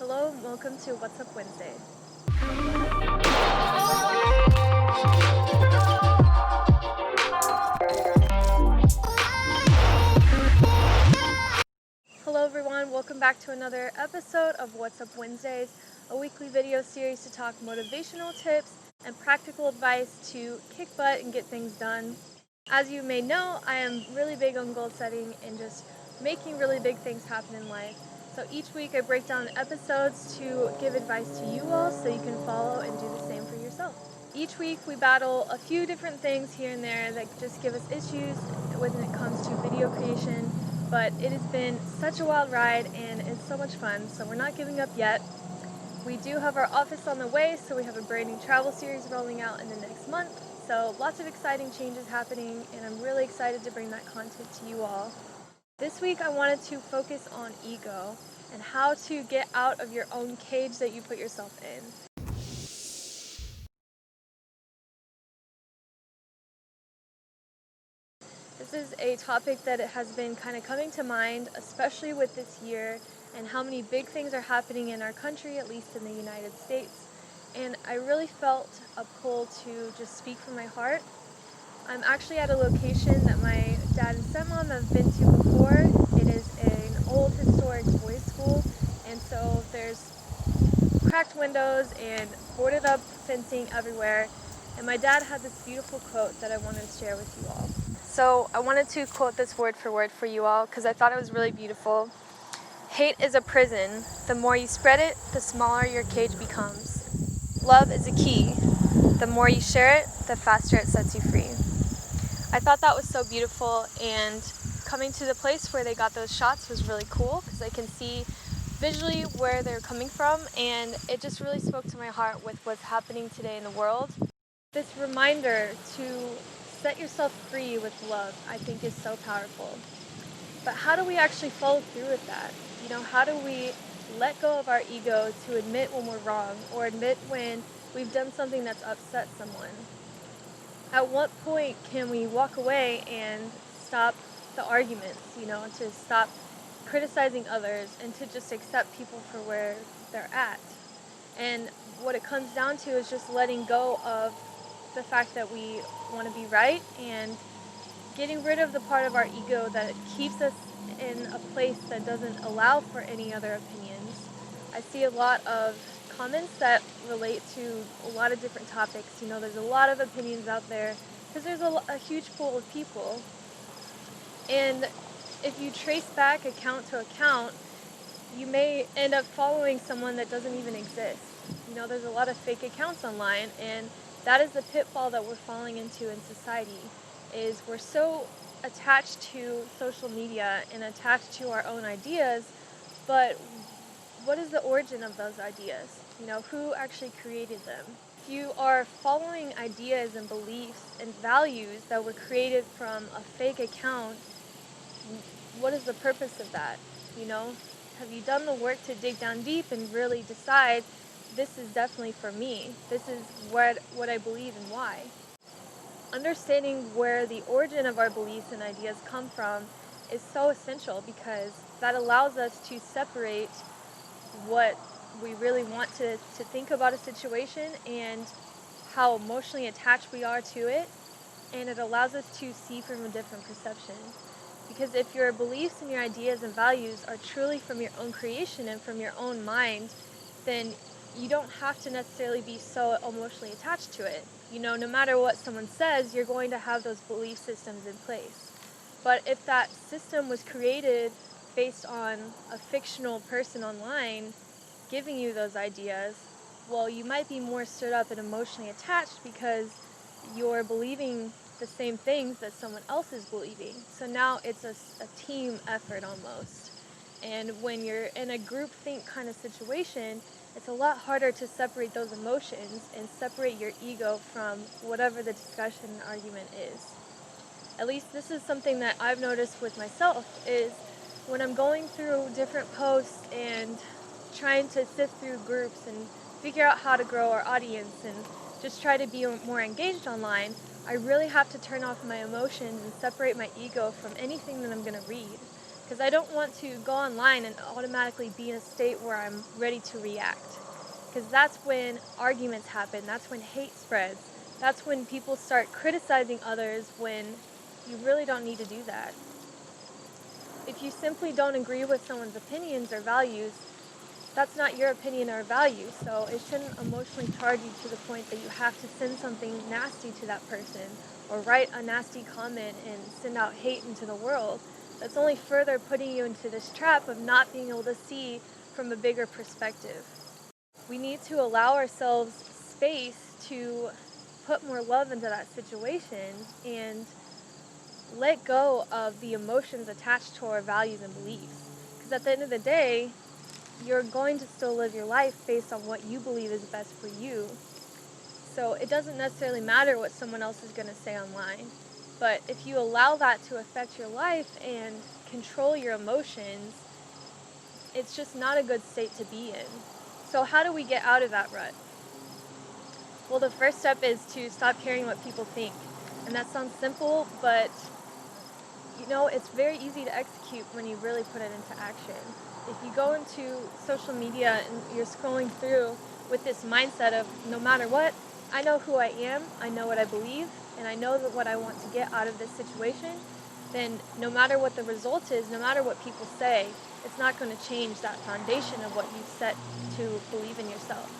Hello and welcome to What's Up Wednesday. Hello everyone, welcome back to another episode of What's Up Wednesdays, a weekly video series to talk motivational tips and practical advice to kick butt and get things done. As you may know, I am really big on goal setting and just making really big things happen in life. So each week I break down episodes to give advice to you all so you can follow and do the same for yourself. Each week we battle a few different things here and there that just give us issues when it comes to video creation, but it has been such a wild ride and it's so much fun, so we're not giving up yet. We do have our office on the way, so we have a brand new travel series rolling out in the next month. So lots of exciting changes happening, and I'm really excited to bring that content to you all. This week I wanted to focus on ego and how to get out of your own cage that you put yourself in. This is a topic that has been kind of coming to mind, especially with this year and how many big things are happening in our country, at least in the United States. And I really felt a pull to just speak from my heart. I'm actually at a location that my dad and stepmom have been to before. It is an old historic boys' school, and so there's cracked windows and boarded up fencing everywhere. And my dad had this beautiful quote that I wanted to share with you all. So I wanted to quote this word for you all because I thought it was really beautiful. Hate is a prison. The more you spread it, the smaller your cage becomes. Love is a key. The more you share it, the faster it sets you free. I thought that was so beautiful, and coming to the place where they got those shots was really cool because I can see visually where they're coming from, and it just really spoke to my heart with what's happening today in the world. This reminder to set yourself free with love, I think, is so powerful. But how do we actually follow through with that? How do we let go of our ego to admit when we're wrong or admit when we've done something that's upset someone? At what point can we walk away and stop the arguments, to stop criticizing others and to just accept people for where they're at? And what it comes down to is just letting go of the fact that we want to be right and getting rid of the part of our ego that keeps us in a place that doesn't allow for any other opinions. I see a lot of comments that relate to a lot of different topics. There's a lot of opinions out there because there's a huge pool of people. And if you trace back account to account, you may end up following someone that doesn't even exist. There's a lot of fake accounts online, and that is the pitfall that we're falling into in society, is we're so attached to social media and attached to our own ideas, but what is the origin of those ideas? Who actually created them? If you are following ideas and beliefs and values that were created from a fake account, what is the purpose of that? Have you done the work to dig down deep and really decide, this is definitely for me, this is what I believe and why? Understanding where the origin of our beliefs and ideas come from is so essential because that allows us to separate what we really want to think about a situation and how emotionally attached we are to it, and it allows us to see from a different perception. Because if your beliefs and your ideas and values are truly from your own creation and from your own mind, then you don't have to necessarily be so emotionally attached to it. No matter what someone says, you're going to have those belief systems in place. But if that system was created based on a fictional person online giving you those ideas, well, you might be more stirred up and emotionally attached because you're believing the same things that someone else is believing. So now it's a team effort almost. And when you're in a groupthink kind of situation, it's a lot harder to separate those emotions and separate your ego from whatever the discussion and argument is. At least this is something that I've noticed with myself, is when I'm going through different posts and trying to sift through groups and figure out how to grow our audience and just try to be more engaged online, I really have to turn off my emotions and separate my ego from anything that I'm going to read. because I don't want to go online and automatically be in a state where I'm ready to react. Because that's when arguments happen, that's when hate spreads, that's when people start criticizing others when you really don't need to do that. If you simply don't agree with someone's opinions or values, that's not your opinion or value, so it shouldn't emotionally charge you to the point that you have to send something nasty to that person or write a nasty comment and send out hate into the world. That's only further putting you into this trap of not being able to see from a bigger perspective. We need to allow ourselves space to put more love into that situation and let go of the emotions attached to our values and beliefs. Because at the end of the day, you're going to still live your life based on what you believe is best for you. So it doesn't necessarily matter what someone else is going to say online. But if you allow that to affect your life and control your emotions, it's just not a good state to be in. So how do we get out of that rut? Well, the first step is to stop caring what people think. And that sounds simple, but it's very easy to execute when you really put it into action. If you go into social media and you're scrolling through with this mindset of no matter what, I know who I am, I know what I believe, and I know that what I want to get out of this situation, then no matter what the result is, no matter what people say, it's not going to change that foundation of what you've set to believe in yourself.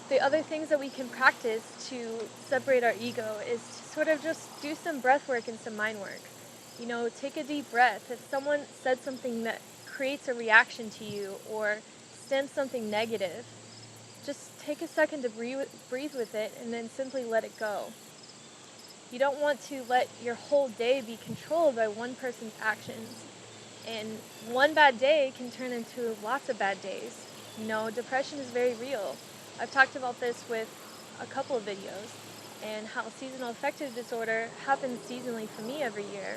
The other things that we can practice to separate our ego is to sort of just do some breath work and some mind work. Take a deep breath. If someone said something that creates a reaction to you or stems something negative, just take a second to breathe with it and then simply let it go. You don't want to let your whole day be controlled by one person's actions. And one bad day can turn into lots of bad days. Depression is very real. I've talked about this with a couple of videos and how seasonal affective disorder happens seasonally for me every year.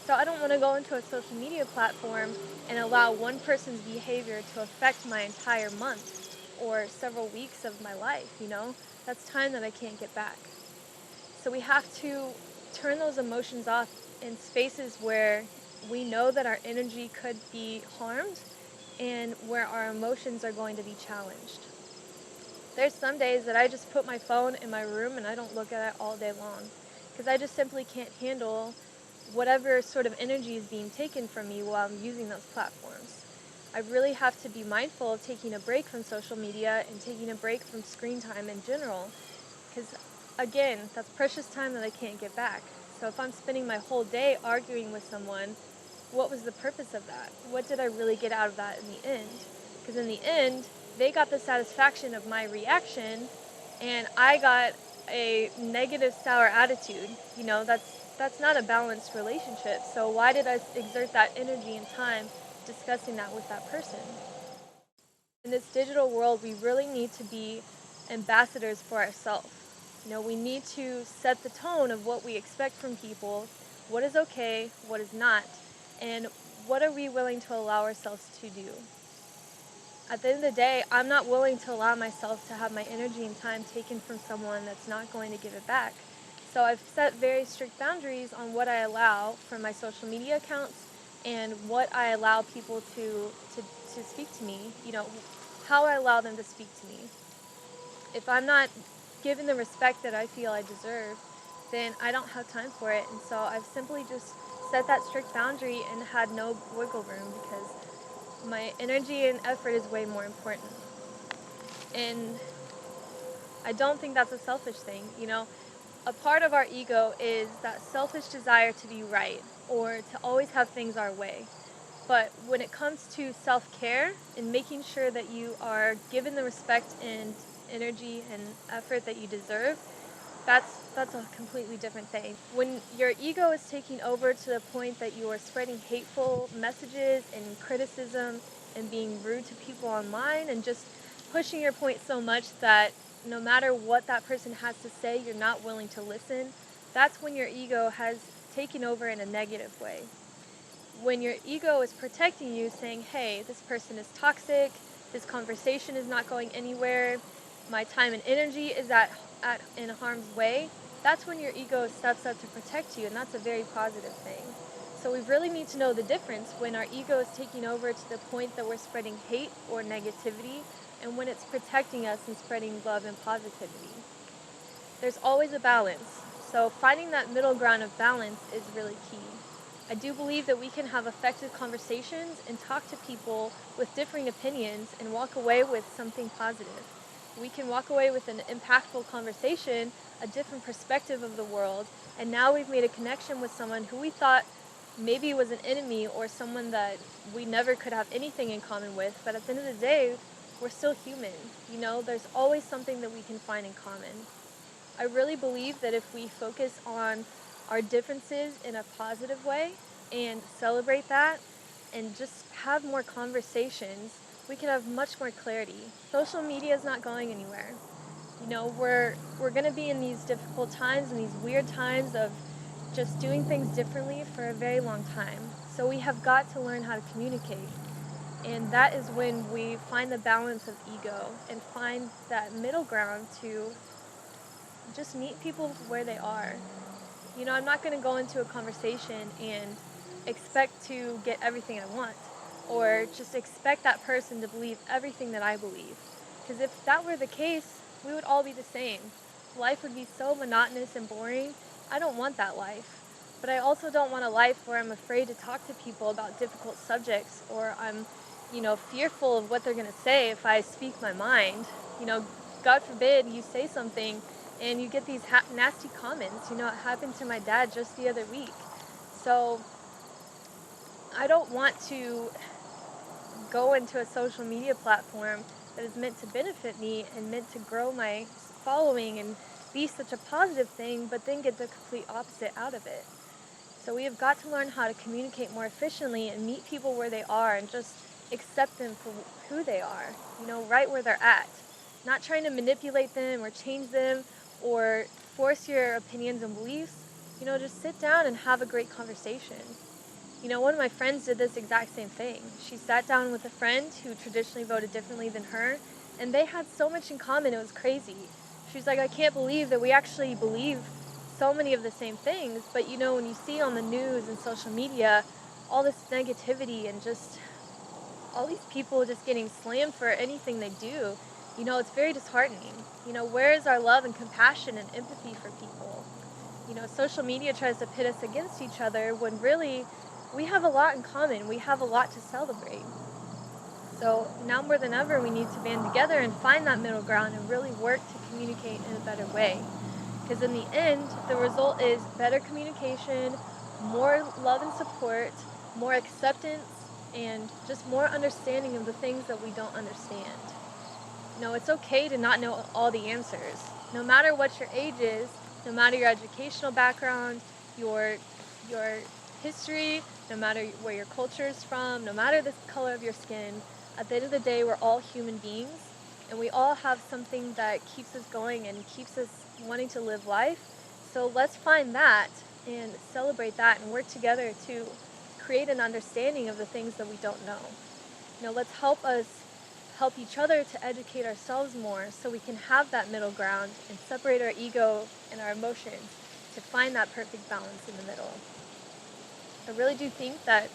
So I don't want to go into a social media platform and allow one person's behavior to affect my entire month or several weeks of my life. That's time that I can't get back. So we have to turn those emotions off in spaces where we know that our energy could be harmed and where our emotions are going to be challenged. There's some days that I just put my phone in my room and I don't look at it all day long because I just simply can't handle whatever sort of energy is being taken from me while I'm using those platforms. I really have to be mindful of taking a break from social media and taking a break from screen time in general because, again, that's precious time that I can't get back. So if I'm spending my whole day arguing with someone, what was the purpose of that? What did I really get out of that in the end? Because in the end, they got the satisfaction of my reaction, and I got a negative, sour attitude. That's not a balanced relationship. So why did I exert that energy and time discussing that with that person? In this digital world, we really need to be ambassadors for ourselves. We need to set the tone of what we expect from people, what is okay, what is not, and what are we willing to allow ourselves to do. At the end of the day, I'm not willing to allow myself to have my energy and time taken from someone that's not going to give it back. So I've set very strict boundaries on what I allow from my social media accounts and what I allow people to speak to me, how I allow them to speak to me. If I'm not given the respect that I feel I deserve, then I don't have time for it. And so I've simply just set that strict boundary and had no wiggle room because my energy and effort is way more important. And I don't think that's a selfish thing. A part of our ego is that selfish desire to be right or to always have things our way. But when it comes to self-care and making sure that you are given the respect and energy and effort that you deserve, that's a completely different thing. When your ego is taking over to the point that you are spreading hateful messages and criticism and being rude to people online and just pushing your point so much that no matter what that person has to say, you're not willing to listen, that's when your ego has taken over in a negative way. When your ego is protecting you, saying, hey, this person is toxic, this conversation is not going anywhere, my time and energy is in harm's way, that's when your ego steps up to protect you, and that's a very positive thing. So we really need to know the difference when our ego is taking over to the point that we're spreading hate or negativity, and when it's protecting us and spreading love and positivity. There's always a balance, so finding that middle ground of balance is really key. I do believe that we can have effective conversations and talk to people with differing opinions and walk away with something positive. We can walk away with an impactful conversation, a different perspective of the world, and now we've made a connection with someone who we thought maybe was an enemy or someone that we never could have anything in common with, but at the end of the day, we're still human. There's always something that we can find in common. I really believe that if we focus on our differences in a positive way and celebrate that and just have more conversations, we can have much more clarity. Social media is not going anywhere. We're going to be in these difficult times and these weird times of just doing things differently for a very long time. So we have got to learn how to communicate. And that is when we find the balance of ego and find that middle ground to just meet people where they are. I'm not going to go into a conversation and expect to get everything I want or just expect that person to believe everything that I believe. Because if that were the case, we would all be the same. Life would be so monotonous and boring. I don't want that life. But I also don't want a life where I'm afraid to talk to people about difficult subjects or I'm, fearful of what they're going to say if I speak my mind. God forbid you say something and you get these nasty comments. It happened to my dad just the other week. So I don't want to go into a social media platform that is meant to benefit me and meant to grow my following and be such a positive thing, but then get the complete opposite out of it. So we have got to learn how to communicate more efficiently and meet people where they are and just accept them for who they are, right where they're at. Not trying to manipulate them or change them or force your opinions and beliefs. Just sit down and have a great conversation. One of my friends did this exact same thing. She sat down with a friend who traditionally voted differently than her, and they had so much in common, it was crazy. She's like, I can't believe that we actually believe so many of the same things, but when you see on the news and social media all this negativity and just all these people just getting slammed for anything they do, it's very disheartening. Where is our love and compassion and empathy for people? Social media tries to pit us against each other when really we have a lot in common. We have a lot to celebrate. So now more than ever, we need to band together and find that middle ground and really work to communicate in a better way. Because in the end, the result is better communication, more love and support, more acceptance, and just more understanding of the things that we don't understand. It's okay to not know all the answers. No matter what your age is, no matter your educational background, your history, no matter where your culture is from, no matter the color of your skin, at the end of the day, we're all human beings, and we all have something that keeps us going and keeps us wanting to live life. So let's find that and celebrate that and work together to create an understanding of the things that we don't know. Let's help each other to educate ourselves more so we can have that middle ground and separate our ego and our emotions to find that perfect balance in the middle. I really do think that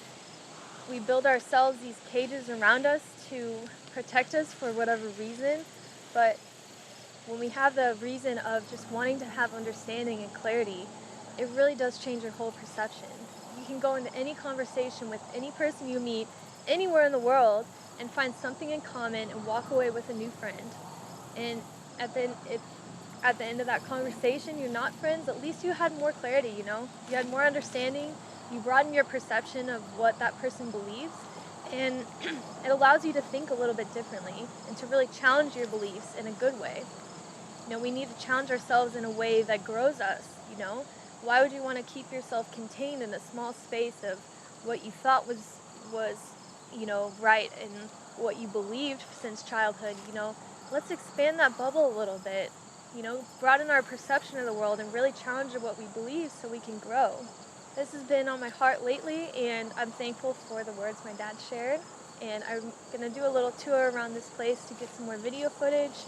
we build ourselves these cages around us to protect us for whatever reason, but when we have the reason of just wanting to have understanding and clarity, it really does change your whole perception. You can go into any conversation with any person you meet anywhere in the world and find something in common and walk away with a new friend. And at the end of that conversation, you're not friends, at least you had more clarity, You had more understanding, you broaden your perception of what that person believes, and it allows you to think a little bit differently and to really challenge your beliefs in a good way. We need to challenge ourselves in a way that grows us, Why would you want to keep yourself contained in a small space of what you thought was right and what you believed since childhood? Let's expand that bubble a little bit, broaden our perception of the world and really challenge what we believe so we can grow. This has been on my heart lately, and I'm thankful for the words my dad shared. And I'm going to do a little tour around this place to get some more video footage.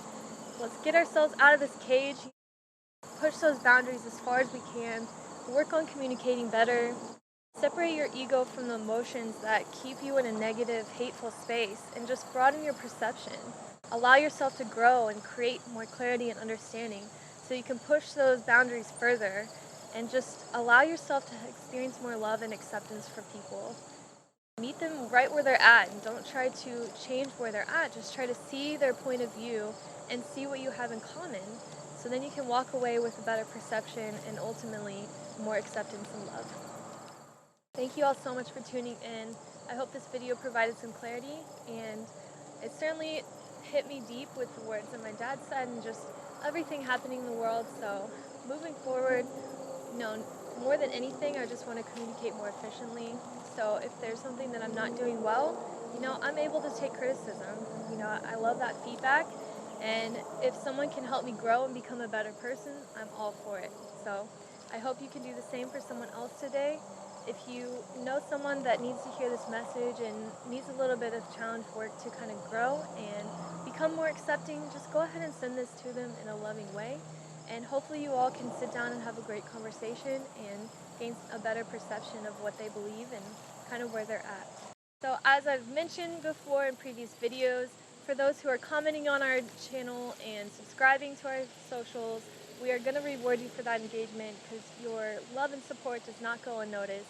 Let's get ourselves out of this cage, push those boundaries as far as we can, work on communicating better, Separate your ego from the emotions that keep you in a negative, hateful space and just broaden your perception. Allow yourself to grow and create more clarity and understanding so you can push those boundaries further and just allow yourself to experience more love and acceptance for people. Meet them right where they're at and don't try to change where they're at. Just try to see their point of view and see what you have in common. So then you can walk away with a better perception and ultimately more acceptance and love. Thank you all so much for tuning in. I hope this video provided some clarity, and it certainly hit me deep with the words that my dad said and just everything happening in the world. So moving forward, more than anything, I just want to communicate more efficiently. So if there's something that I'm not doing well, I'm able to take criticism. I love that feedback. And if someone can help me grow and become a better person, I'm all for it. So I hope you can do the same for someone else today. If you know someone that needs to hear this message and needs a little bit of challenge work to kind of grow and become more accepting, just go ahead and send this to them in a loving way. And hopefully you all can sit down and have a great conversation and gain a better perception of what they believe and kind of where they're at. So as I've mentioned before in previous videos, for those who are commenting on our channel and subscribing to our socials, we are going to reward you for that engagement because your love and support does not go unnoticed.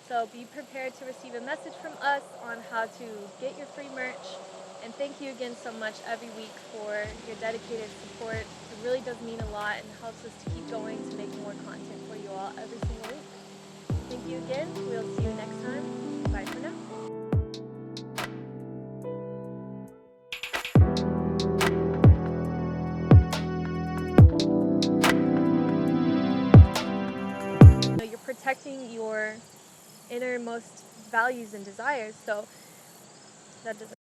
So be prepared to receive a message from us on how to get your free merch. And thank you again so much every week for your dedicated support. It really does mean a lot and helps us to keep going to make more content for you all every single week. Thank you again. We'll see you next time. Bye for now. You're protecting your innermost values and desires, so that doesn't